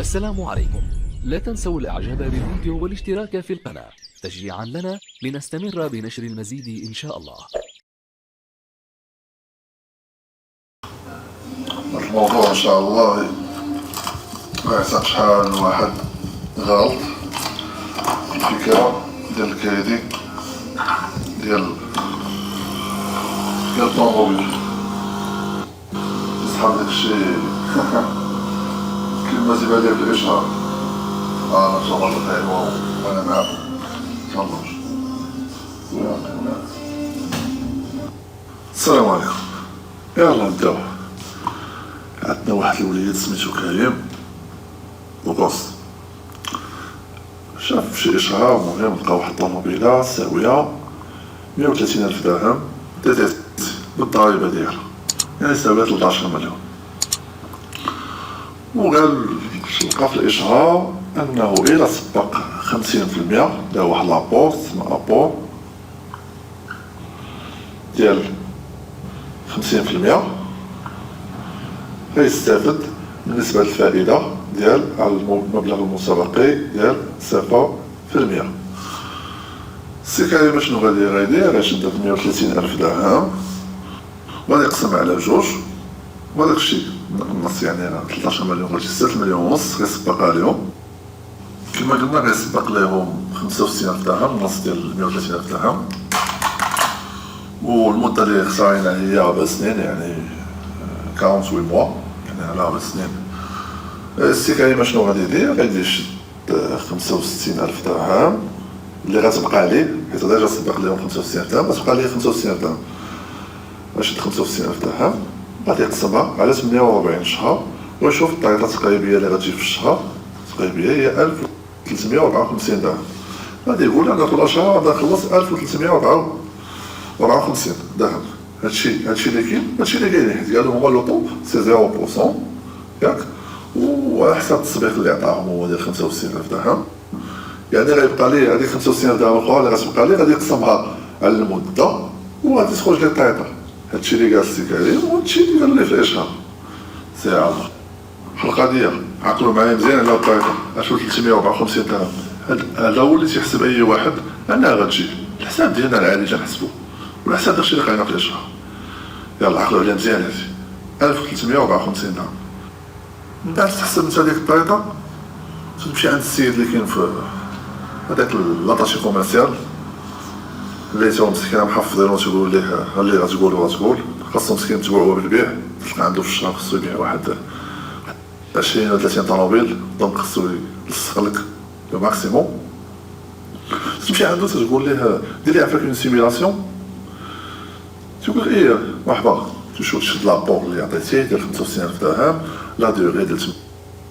السلام عليكم. لا تنسوا الاعجاب بالفيديو والاشتراك في القناة تشجيعا لنا لنستمر بنشر المزيد ان شاء الله. الموضوع ان شاء الله ما يعطيك شحال واحد غلط الفكرة ديال الكريدي ديال الطوموبيل يسحب داكشي كلمة زبالية في الإشهار. أنا إن شاء الله بخير وأنا معاكم إن شاء الله. السلام عليكم. يلا نبداو. عندنا واحد الوليد سميتو كريم وقص، شاف شي إشهار مهم لقى واحد الطوموبيلة ساوية 130,000 درهم ديتيس بالضريبة ديالها، يعني ساوية 13 مليون. وقال لقى في الإشهار أنه إلا سبق 50% دار واحد لابور تسمى أبور ديال 50% غيستافد من نسبة الفائدة ديال على المبلغ المسابقي ديال 0%. السي كريم شنو غيدير؟ غيشد 130,000 درهم وغادي يقسم على جوج، وهداك الشيء النص يعني 13 مليون غادي 6 مليون ونص غيسبق عليهم. كما قلنا غيسبق لهم 65,000 درهم، النص ديال 130,000 درهم، والمدة اللي خسارينها هي 4 سنين، يعني 48 موا، يعني على 4 سنين. السي كريم شنو غادي يدير؟ غادي يشد 65,000 درهم اللي غتبقى عليه، حيت ديجا سبق لهم 65,000 درهم، غتبقى عليه 65,000 درهم. غيشد 65,000 درهم غادي يقسمها على 48 شهر ويشوف الطريقة التقريبية اللي غتجي في الشهر. التقريبية هي 1354 درهم. غادي يقول أنا كل شهر غادي نخلص 1354 درهم. هادشي اللي كاين، هادشي اللي كاين، حيت قالو هما لو طوب سي 0% ياك، وعلى حساب التسبيق اللي عطاهم هو ديال 65,000 درهم، يعني غيبقى ليه هاديك 65,000 درهم الأخرى اللي غتبقى ليه غادي يقسمها على المدة وغادي تخرج ليه الطريقة. هادشي اللي قال السي كريم وهادشي اللي قال ليه في الإشهار. ساعة القضية عقلوا معايا مزيان على الطريقة. اشوف 354 درهم هذا هو اللي تيحسب أي واحد أنها غتجي. الحساب ديالنا العادي تنحسبو والحساب داكشي اللي قرينا في الإشهار. يلا عقلوا عليها مزيان هادي 1354 درهم. من بعد تحسب نتا ديك الطريقة تمشي عند السيد اللي كاين في هداك لاطاشي كوميرسيال اللي تو مسكين محفظين وتيقولوا ليه اللي غتقول خاصو مسكين تبوعو بالبيع. تلقى عنده في الشهر خاصو يبيع واحد 20 ولا 30 طوموبيل، دونك خاصو يلصق لك لو ماكسيموم. تمشي عنده تقول ليه دير لي عفاك اون سيميلاسيون، تيقول لك ايه مرحبا، تشوف تشد لابور اللي عطيتيه ديال 65,000 درهم، لا دوغي ديال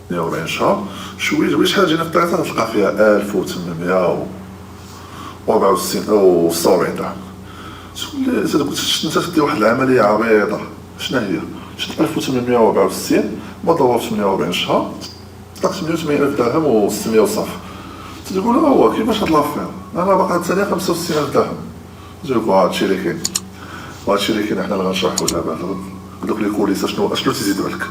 48 شهر، شويه شحال جينا في الطريقة تلقى فيها 1864 أو 76 درهم. تقول انت تدير واحد العملية عبيطة. شنو هي؟ شد 1864 مضروبة في 48 شهر تلقى 88,000 درهم و 600 وصافي. تقول هو كيفاش هاد لافير؟ أنا باقا ثاني 65,000 درهم. تقول هادشي اللي كاين، وهادشي اللي كاين حنا اللي غنشرحو دابا. دوك لي كوليس شنو تيزيدو لك.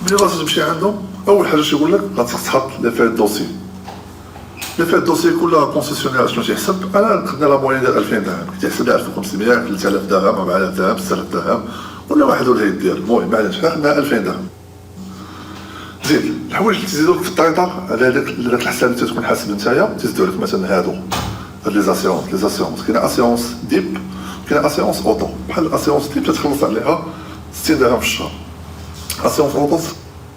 ملي غادي تمشي عندهم أول حاجة تيقول لك غاتخص تحط لي فاي دوسي. لي فاي دوسي كل كونسيسيونير شنو تيحسب؟ أنا خدنا لا موين ديال 2000 درهم، تيحسب 1500 3000 درهم 4000 درهم 6000 درهم ولا واحد ولا يدير. المهم معليش حنا خدنا 2000 درهم. زيد الحوايج اللي تزيدوك في الطريقة على داك الحساب اللي تكون حاسب نتايا تزيدو لك مثلا هادو لي زاسيونس. كاين اسيونس ديب، كاين اسيونس اوطو. بحال الاسيونس ديب تتخلص عليها 60 درهم في الشهر، اسيونس اوطو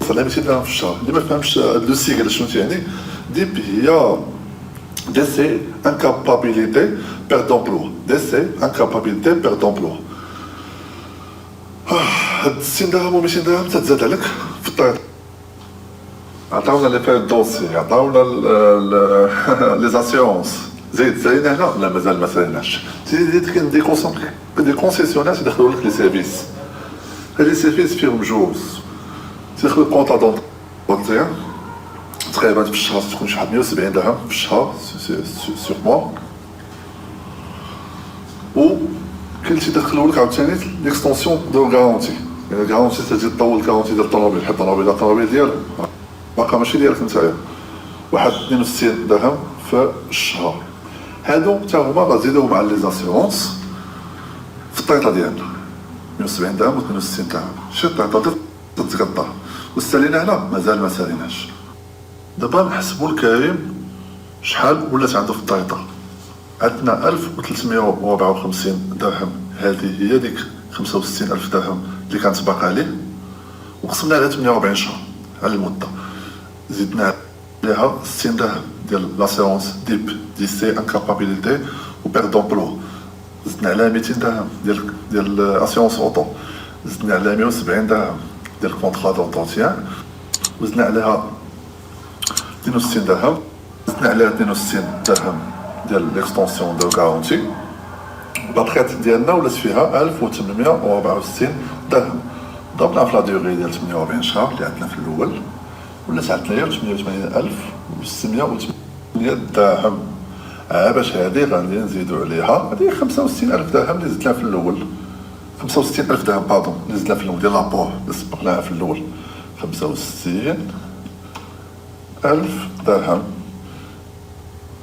تخلص عليها 200 درهم في الشهر. اللي ما فهمش هاد لو سيغل شنو تيعني، ديب هي ديسي انكابابيليتي بير دومبلوا، ديسي انكابابيليتي بير دومبلوا. هاد 60 درهم و 200 درهم تتزاد عليك في الطريقة. عطاونا لي فاي دوسي، عطاونا لي زاسيونس، زيد سالينا هنا؟ لا مازال ما ساليناش. زيد كاين دي كونسيسيونير تيدخلو لك لي سيرفيس. هاد لي سيرفيس فيهم جوج، تيدخلو كونطا دونتيغ تقريبا في الشهر تكون شي واحد 170 درهم في الشهر سور موا. و كاين اللي تيدخلو لك عاوتاني ليكستونسيون دو غارونتي. يعني الكارونتي تزيد طول الكارونتي ديال الطوموبيل، حيت الطوموبيل ديالك باقا ماشي ديالك نتايا، واحد 62 درهم في الشهر. هادو حتى هما غنزيدوهم مع لي زاسيغونس في الطيطه ديالنا 170 درهم و 62 درهم، شي طيطه تتقطع. وسالينا هنا مازال ما ساليناش. دابا نحسبوا الكريم شحال ولات عنده في الطيطه. عندنا 1354 درهم، هذه هي ديك 65000 درهم اللي كانت باقا عليه، وقسمنا على 48 شهر على المده. زدنا عليها 60 درهم ديال لاسيرونس ديب ديسي انكابابيليتي و بيرد دومبلو، زدنا عليها 200 درهم ديال اسيونس اوطو، زدنا عليها 170 درهم ديال كونطرا دونتونتيان، وزدنا عليها 62 درهم، زدنا عليها 62 درهم ديال ليكستونسيون دو غارونتي. لاطخيت ديالنا ولات فيها 1864 درهم. ضربنا في لا ديوغي ديال 48 شهر اللي عندنا في الاول، ولات عندنا هي 880608 درهم. باش هادي غادي نزيدو عليها، هادي 65000 درهم اللي زدناها في الاول، 65000 درهم باردون اللي زدناها في الاول ديال لابور اللي سبقناها في الاول، 65000 درهم.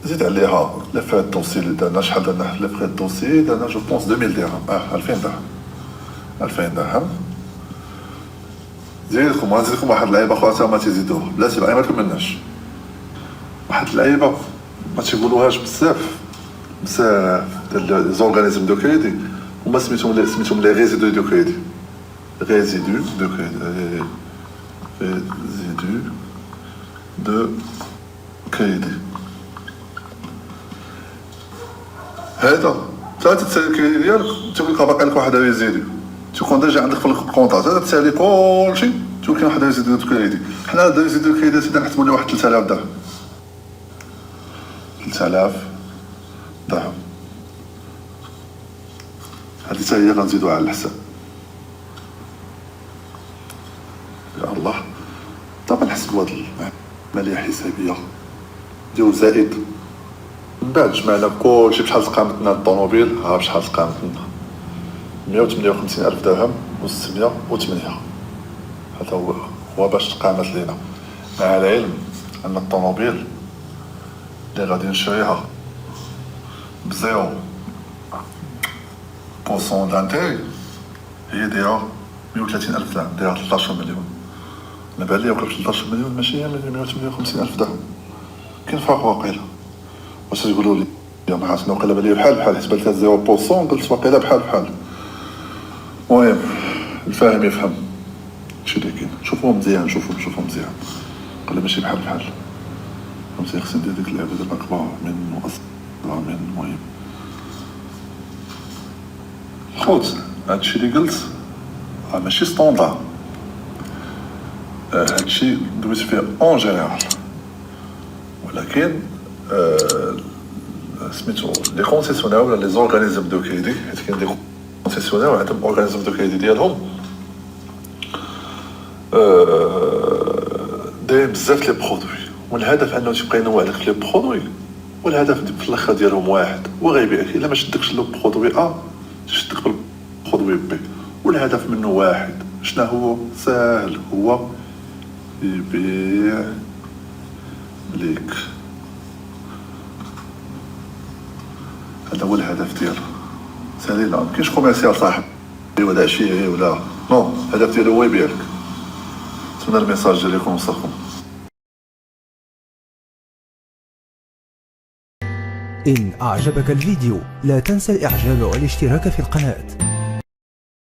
زيد عليها لي فري دوسي اللي درنا، شحال درنا لي فري دوسي؟ درنا جو بونس 2000 درهم، 2000 درهم، 2000 درهم. زيدكم واحد اللعيبه اخرى تا ما تيزيدوها، بلاتي باغي ما كملناش. واحد اللعيبه ما تيقولوهاش بزاف ديال لي زورغانيزم دو كريدي، هما سميتهم لي ريزيدو دو كريدي، ريزيدو دو كريدي، ريزيدو دو كريدي. هذا تا تتسالي الكريدي ديالك تيقول لك باقي لك واحد ريزيدو، تكون ديجا عندك في الكونطا تا تسالي كلشي تقول كاين واحد ريزيدو دو كريدي. حنا هاد ريزيدو دو كريدي سيدي نحسبو ليه واحد 3000 درهم، 3000 درهم. هادي تا هي غنزيدوها على الحساب. يا الله، دابا نحسبو هاد العملية الحسابية نديرو زائد، من بعد جمعنا كلشي بشحال تقامتنا الطوموبيل، ها بشحال تقامتنا 158000 درهم و 608. هذا هو باش تقامت لينا، مع العلم ان الطوموبيل اللي غادي نشريها بزيرو بورسون دانتيري هي دايره 130000 درهم، دايره 13 مليون. انا بان ليا وقت 13 مليون ماشي هي 158000 درهم، كاين فرق واقيلا. واش تقولوا لي يا ما عرفتش، وقيلا بان ليا بحال حسبت لها 0% قلت واقيلا بحال. المهم الفاهم يفهم هادشي اللي كاين. شوفوه مزيان، شوفوه مزيان، قال ماشي بحال فهمتي. خصني ندير ديك اللعبه ديال اكبر من واصغر من. المهم خوت هادشي اللي قلت ماشي ستوندار، هادشي دويت فيه اون جينيرال، ولكن سميتو لي كونسيسيونير ولا لي زورغانيزم دو كريدي، حيت كاين دي كونسيسيونير عندهم اورغانيزم دو كريدي ديالهم دايرين بزاف لي برودوي، والهدف انه تيبقى ينوع لك في لي برودوي، والهدف في الاخر ديالهم واحد، وغيبيعك. الا ما شدكش لو برودوي تشدك بالبرودوي بي، والهدف منه واحد. شنو هو؟ ساهل، هو يبيع ليك. هذا هو الهدف ديالو. سالينا مكاينش كوميرسيال صاحب ولا شي ولا نو، الهدف ديالو هو يبيع لك. نتمنى الميساج ديالكم وصلكم. إن أعجبك الفيديو لا تنسى الإعجاب والاشتراك في القناة.